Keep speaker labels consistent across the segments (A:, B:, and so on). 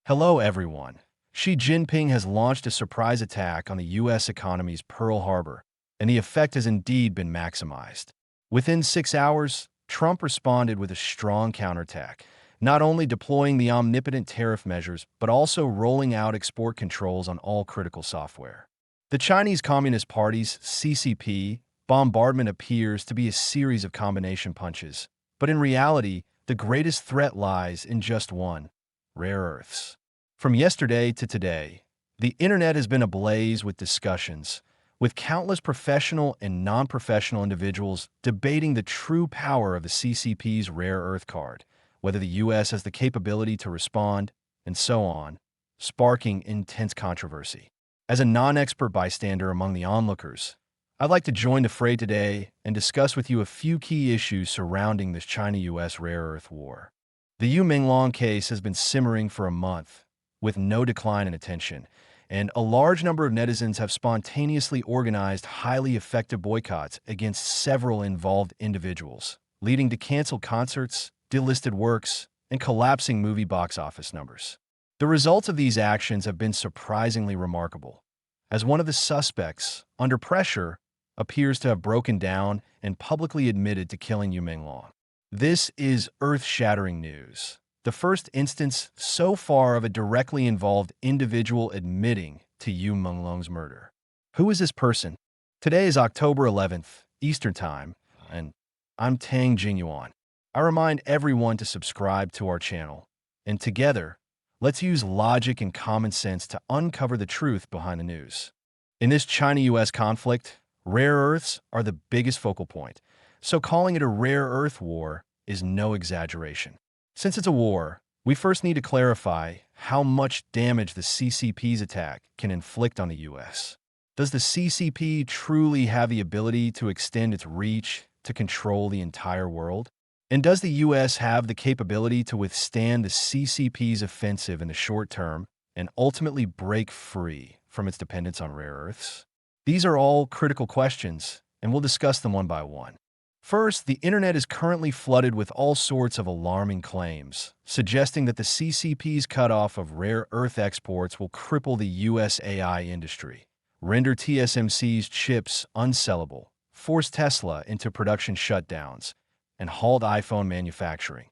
A: Hello, everyone. Xi Jinping has launched a surprise attack on the U.S. economy's Pearl Harbor, and the effect has indeed been maximized. Within 6 hours, Trump responded with a strong counterattack, not only deploying the omnipotent tariff measures, but also rolling out export controls on all critical software. The Chinese Communist Party's CCP bombardment appears to be a series of combination punches, but in reality, the greatest threat lies in just one: rare earths. From yesterday to today, the internet has been ablaze with discussions, with countless professional and non-professional individuals debating the true power of the CCP's rare earth card, whether the U.S. has the capability to respond, and so on, sparking intense controversy. As a non-expert bystander among the onlookers, I'd like to join the fray today and discuss with you a few key issues surrounding this China-U.S. rare earth war. The Menglong case has been simmering for a month, with no decline in attention, and a large number of netizens have spontaneously organized highly effective boycotts against several involved individuals, leading to canceled concerts, delisted works, and collapsing movie box office numbers. The results of these actions have been surprisingly remarkable, as one of the suspects, under pressure, appears to have broken down and publicly admitted to killing Menglong. This is earth-shattering news, the first instance so far of a directly involved individual admitting to Menglong's murder. Who is this person? Today is October 11th, Eastern Time, and I'm Tang Jingyuan. I remind everyone to subscribe to our channel, and together, let's use logic and common sense to uncover the truth behind the news. In this China-U.S. conflict, rare earths are the biggest focal point, so calling it a rare earth war is no exaggeration. Since it's a war, we first need to clarify how much damage the CCP's attack can inflict on the U.S. Does the CCP truly have the ability to extend its reach to control the entire world? And does the U.S. have the capability to withstand the CCP's offensive in the short term and ultimately break free from its dependence on rare earths? These are all critical questions, and we'll discuss them one by one. First, the internet is currently flooded with all sorts of alarming claims, suggesting that the CCP's cutoff of rare earth exports will cripple the U.S. AI industry, render TSMC's chips unsellable, force Tesla into production shutdowns, and halt iPhone manufacturing.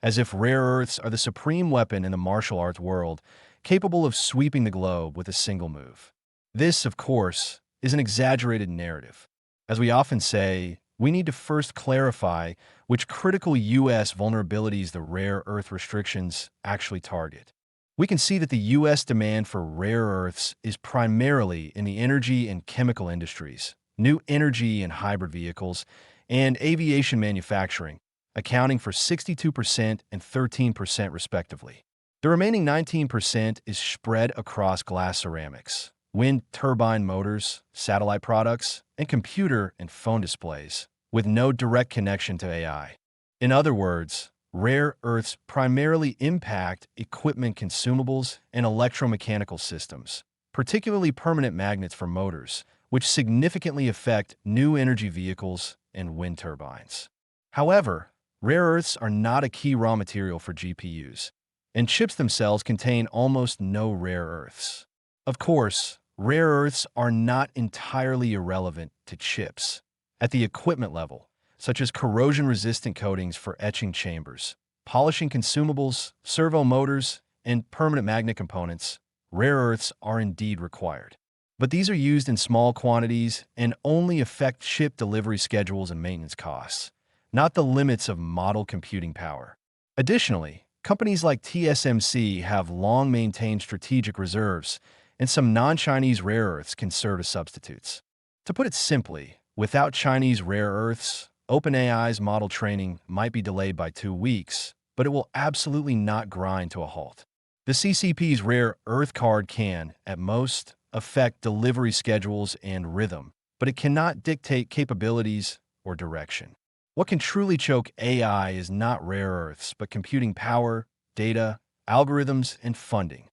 A: As if rare earths are the supreme weapon in the martial arts world, capable of sweeping the globe with a single move. This, of course, is an exaggerated narrative. As we often say, we need to first clarify which critical U.S. vulnerabilities the rare earth restrictions actually target. We can see that the U.S. demand for rare earths is primarily in the energy and chemical industries, new energy and hybrid vehicles, and aviation manufacturing, accounting for 62% and 13% respectively. The remaining 19% is spread across glass ceramics, wind turbine motors, satellite products, and computer and phone displays, with no direct connection to AI. In other words, rare earths primarily impact equipment consumables and electromechanical systems, particularly permanent magnets for motors, which significantly affect new energy vehicles and wind turbines. However, rare earths are not a key raw material for GPUs, and chips themselves contain almost no rare earths. Of course, rare earths are not entirely irrelevant to chips. At the equipment level, such as corrosion-resistant coatings for etching chambers, polishing consumables, servo motors, and permanent magnet components, rare earths are indeed required. But these are used in small quantities and only affect chip delivery schedules and maintenance costs, not the limits of model computing power. Additionally, companies like TSMC have long maintained strategic reserves, and some non-Chinese rare earths can serve as substitutes. To put it simply, without Chinese rare earths, OpenAI's model training might be delayed by 2 weeks, but it will absolutely not grind to a halt. The CCP's rare earth card can, at most, affect delivery schedules and rhythm, but it cannot dictate capabilities or direction. What can truly choke AI is not rare earths, but computing power, data, algorithms, and funding.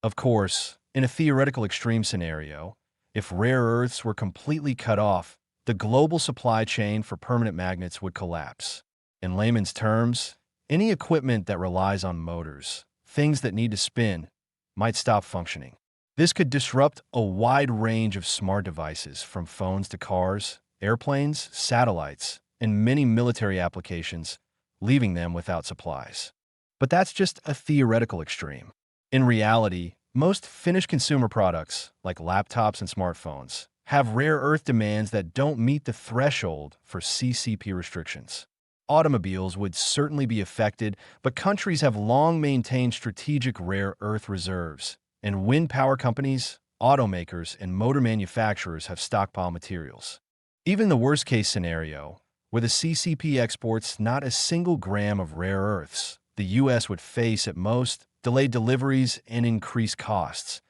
A: Of course, in a theoretical extreme scenario, if rare earths were completely cut off, the global supply chain for permanent magnets would collapse. In layman's terms, any equipment that relies on motors, things that need to spin, might stop functioning. This could disrupt a wide range of smart devices, from phones to cars, airplanes, satellites, and many military applications, leaving them without supplies. But that's just a theoretical extreme. In reality, most finished consumer products, like laptops and smartphones, have rare earth demands that don't meet the threshold for CCP restrictions. Automobiles would certainly be affected, but countries have long maintained strategic rare earth reserves, and wind power companies, automakers, and motor manufacturers have stockpile materials. Even the worst-case scenario, where the CCP exports not a single gram of rare earths, the U.S. would face, at most, delayed deliveries and increased costs,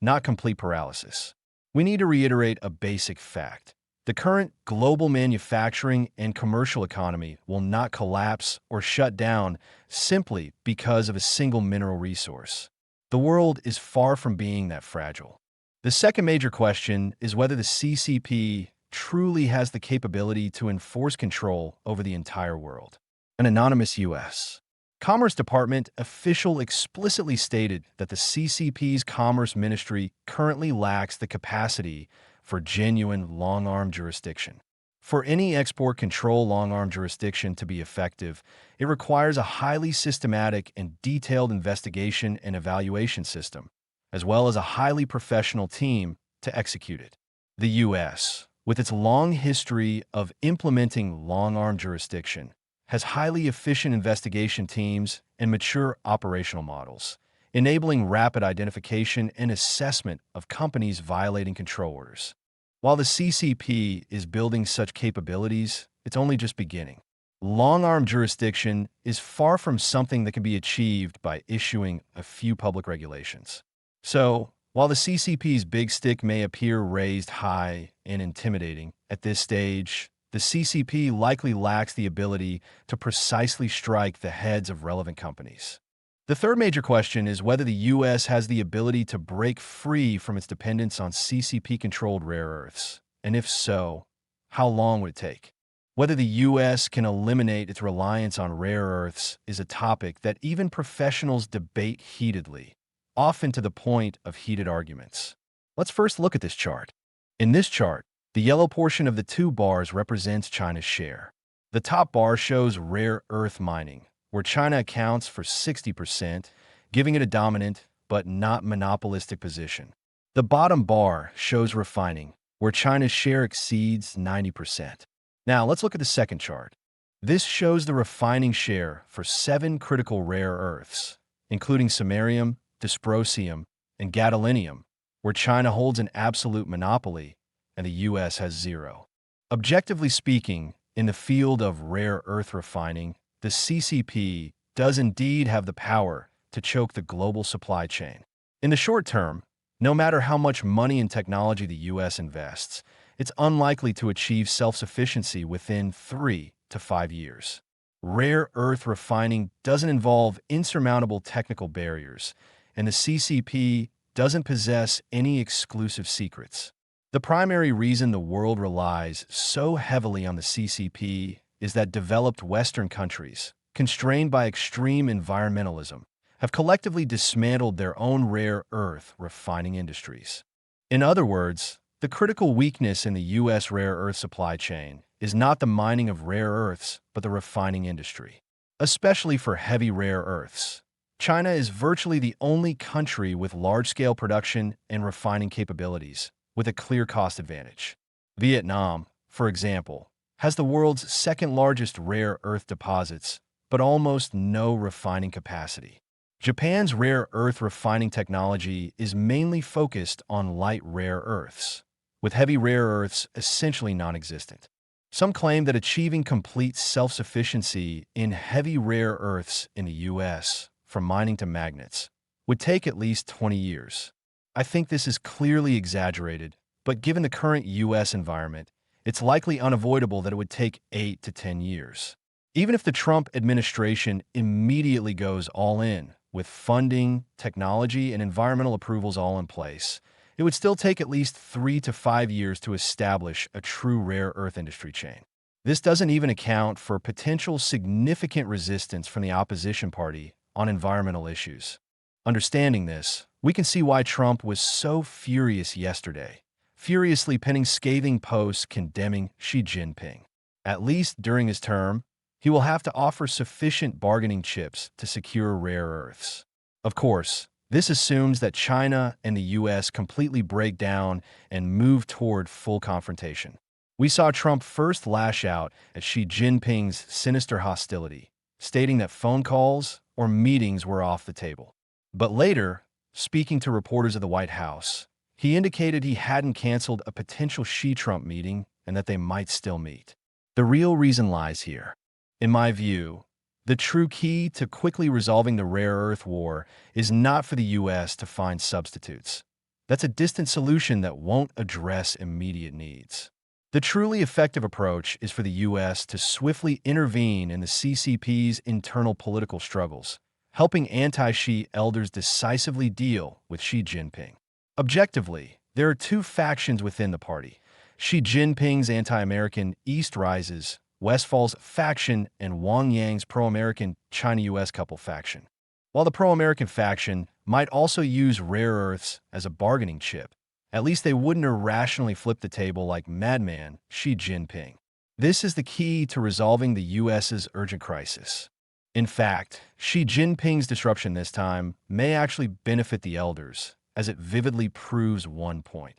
A: not complete paralysis. We need to reiterate a basic fact. The current global manufacturing and commercial economy will not collapse or shut down simply because of a single mineral resource. The world is far from being that fragile. The second major question is whether the CCP truly has the capability to enforce control over the entire world. An anonymous U.S. Commerce Department official explicitly stated that the CCP's Commerce Ministry currently lacks the capacity for genuine long-arm jurisdiction. For any export control long-arm jurisdiction to be effective, it requires a highly systematic and detailed investigation and evaluation system, as well as a highly professional team to execute it. The U.S., with its long history of implementing long-arm jurisdiction, has highly efficient investigation teams and mature operational models, enabling rapid identification and assessment of companies violating control orders. While the CCP is building such capabilities, it's only just beginning. Long-arm jurisdiction is far from something that can be achieved by issuing a few public regulations. So, while the CCP's big stick may appear raised high and intimidating at this stage, the CCP likely lacks the ability to precisely strike the heads of relevant companies. The third major question is whether the U.S. has the ability to break free from its dependence on CCP-controlled rare earths, and if so, how long would it take? Whether the U.S. can eliminate its reliance on rare earths is a topic that even professionals debate heatedly, often to the point of heated arguments. Let's first look at this chart. In this chart, the yellow portion of the two bars represents China's share. The top bar shows rare earth mining, where China accounts for 60%, giving it a dominant but not monopolistic position. The bottom bar shows refining, where China's share exceeds 90%. Now, let's look at the second chart. This shows the refining share for 7 critical rare earths, including samarium, dysprosium, and gadolinium, where China holds an absolute monopoly and the U.S. has 0. Objectively speaking, in the field of rare earth refining, the CCP does indeed have the power to choke the global supply chain. In the short term, no matter how much money and technology the U.S. invests, it's unlikely to achieve self-sufficiency within 3 to 5 years. Rare earth refining doesn't involve insurmountable technical barriers, and the CCP doesn't possess any exclusive secrets. The primary reason the world relies so heavily on the CCP is that developed Western countries, constrained by extreme environmentalism, have collectively dismantled their own rare earth refining industries. In other words, the critical weakness in the U.S. rare earth supply chain is not the mining of rare earths, but the refining industry. Especially for heavy rare earths, China is virtually the only country with large-scale production and refining capabilities, with a clear cost advantage. Vietnam, for example, has the world's second-largest rare earth deposits, but almost no refining capacity. Japan's rare earth refining technology is mainly focused on light rare earths, with heavy rare earths essentially non-existent. Some claim that achieving complete self-sufficiency in heavy rare earths in the U.S., from mining to magnets, would take at least 20 years. I think this is clearly exaggerated, but given the current U.S. environment, it's likely unavoidable that it would take 8 to 10 years. Even if the Trump administration immediately goes all in, with funding, technology, and environmental approvals all in place, it would still take at least 3 to 5 years to establish a true rare earth industry chain. This doesn't even account for potential significant resistance from the opposition party on environmental issues. Understanding this, We can see why Trump was so furious yesterday, furiously penning scathing posts condemning Xi Jinping. At least during his term, he will have to offer sufficient bargaining chips to secure rare earths. Of course, this assumes that China and the U.S. completely break down and move toward full confrontation. We saw Trump first lash out at Xi Jinping's sinister hostility, stating that phone calls or meetings were off the table. But later, speaking to reporters at the White House, he indicated he hadn't canceled a potential Xi-Trump meeting and that they might still meet. The real reason lies here. In my view, the true key to quickly resolving the rare earth war is not for the U.S. to find substitutes. That's a distant solution that won't address immediate needs. The truly effective approach is for the U.S. to swiftly intervene in the CCP's internal political struggles, helping anti-Xi elders decisively deal with Xi Jinping. Objectively, there are two factions within the party: Xi Jinping's anti-American East Rises, Westfall's faction, and Wang Yang's pro-American China-U.S. couple faction. While the pro-American faction might also use rare earths as a bargaining chip, at least they wouldn't irrationally flip the table like madman Xi Jinping. This is the key to resolving the U.S.'s urgent crisis. In fact, Xi Jinping's disruption this time may actually benefit the elders, as it vividly proves one point.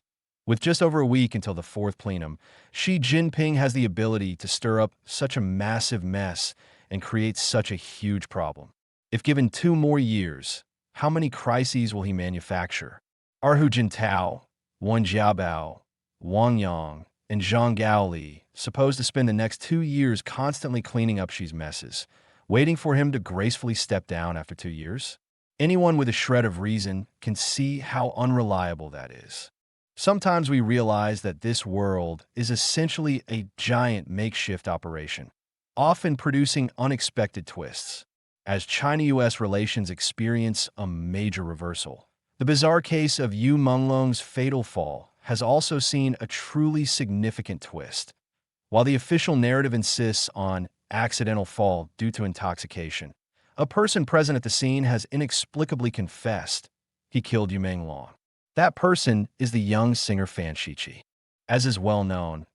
A: With just over a week until the fourth plenum, Xi Jinping has the ability to stir up such a massive mess and create such a huge problem. If given 2 more years, how many crises will he manufacture? Are Hu Jintao, Wen Jiabao, Wang Yang, and Zhang Gaoli supposed to spend the next 2 years constantly cleaning up Xi's messes, waiting for him to gracefully step down after 2 years? Anyone with a shred of reason can see how unreliable that is. Sometimes we realize that this world is essentially a giant makeshift operation, often producing unexpected twists. As China-U.S. relations experience a major reversal, the bizarre case of Menglong's fatal fall has also seen a truly significant twist. While the official narrative insists on accidental fall due to intoxication, a person present at the scene has inexplicably confessed he killed Menglong. That person is the young singer Fan Shiqi. As is well known,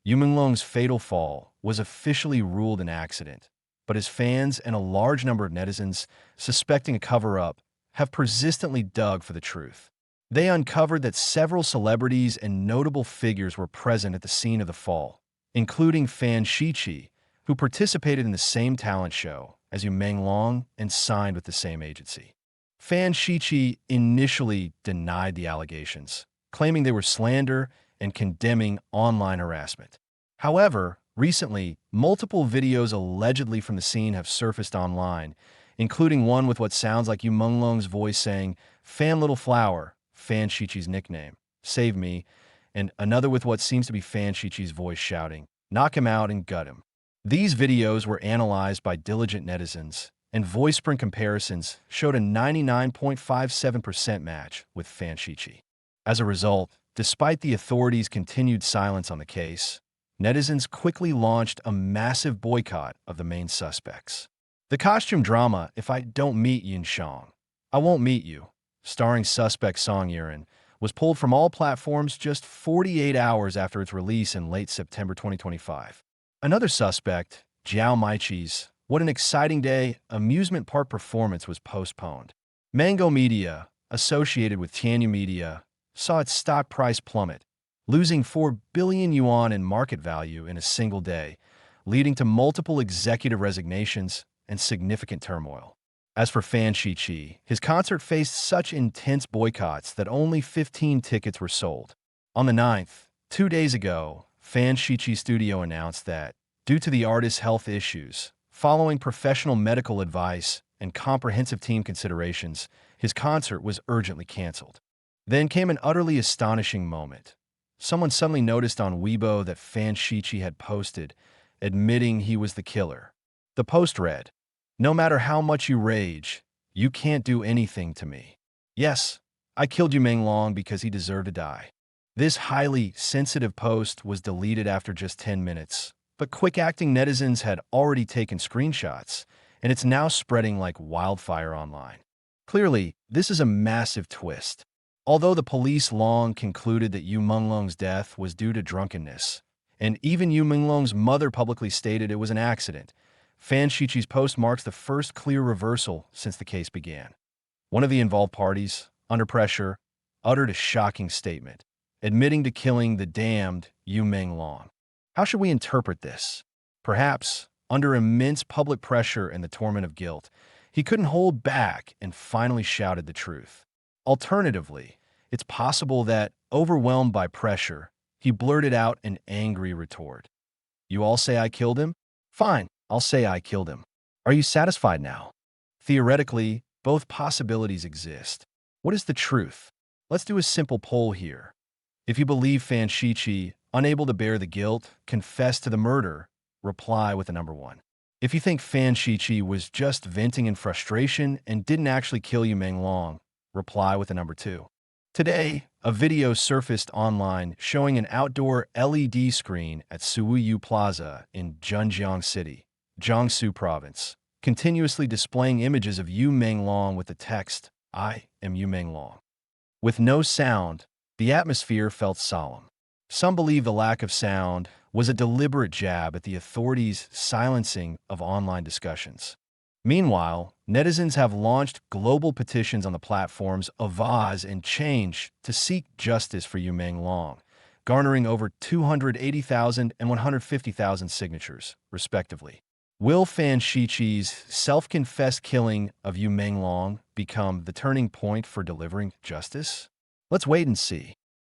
A: Menglong's fatal fall was officially ruled an accident, but his fans and a large number of netizens, suspecting a cover-up, have persistently dug for the truth. They uncovered that several celebrities and notable figures were present at the scene of the fall, including Fan Shiqi, who participated in the same talent show as Menglong and signed with the same agency. Fan Shiqi initially denied the allegations, claiming they were slander and condemning online harassment. However, recently, multiple videos allegedly from the scene have surfaced online, including one with what sounds like Menglong's voice saying, "Fan Little Flower," Fan Shiqi's nickname, "Save me," and another with what seems to be Fan Shiqi's voice shouting, "Knock him out and gut him." These videos were analyzed by diligent netizens, and voice print comparisons showed a 99.57% match with Fan Shiqi. As a result, despite the authorities' continued silence on the case, netizens quickly launched a massive boycott of the main suspects. The costume drama "If I Don't Meet Yin Shang, I Won't Meet You," starring suspect Song Yiren, was pulled from all platforms just 48 hours after its release in late September 2025. Another suspect, Jiao Maichi's "What an Exciting Day" amusement park performance was postponed. Mango Media, associated with Tianyu Media, saw its stock price plummet, losing 4 billion yuan in market value in a single day, leading to multiple executive resignations and significant turmoil. As for Fan Shiqi, his concert faced such intense boycotts that only 15 tickets were sold. On the 9th, 2 days ago, Fan Shiqi's studio announced that, due to the artist's health issues, following professional medical advice and comprehensive team considerations, his concert was urgently canceled. Then came an utterly astonishing moment. Someone suddenly noticed on Weibo that Fan Shiqi had posted, admitting he was the killer. The post read, "No matter how much you rage, you can't do anything to me. Yes, I killed Menglong because he deserved to die." This highly sensitive post was deleted after just 10 minutes, but quick-acting netizens had already taken screenshots, and it's now spreading like wildfire online. Clearly, this is a massive twist. Although the police long concluded that Yu Menglong's death was due to drunkenness, and even Yu Menglong's mother publicly stated it was an accident, Fan Shiqi's post marks the first clear reversal since the case began. One of the involved parties, under pressure, uttered a shocking statement, admitting to killing the damned Yu Menglong. How should we interpret this? Perhaps, under immense public pressure and the torment of guilt, he couldn't hold back and finally shouted the truth. Alternatively, it's possible that, overwhelmed by pressure, he blurted out an angry retort. You all say I killed him? Fine, I'll say I killed him. Are you satisfied now? Theoretically, both possibilities exist. What is the truth? Let's do a simple poll here. If you believe Fan Shiqi, unable to bear the guilt, confessed to the murder, reply with a number 1. If you think Fan Shiqi was just venting in frustration and didn't actually kill Yu Menglong, reply with a number 2. Today, a video surfaced online showing an outdoor LED screen at Suiyu Plaza in Zhenjiang City, Jiangsu Province, continuously displaying images of Yu Menglong with the text, "I am Yu Menglong." With no sound, the atmosphere felt solemn. Some believe the lack of sound was a deliberate jab at the authorities' silencing of online discussions. Meanwhile, netizens have launched global petitions on the platforms Avaz and Change to seek justice for Yu Menglong, garnering over 280,000 and 150,000 signatures, respectively. Will Fan Shiqi's self-confessed killing of Yu Menglong become the turning point for delivering justice? Let's wait and see.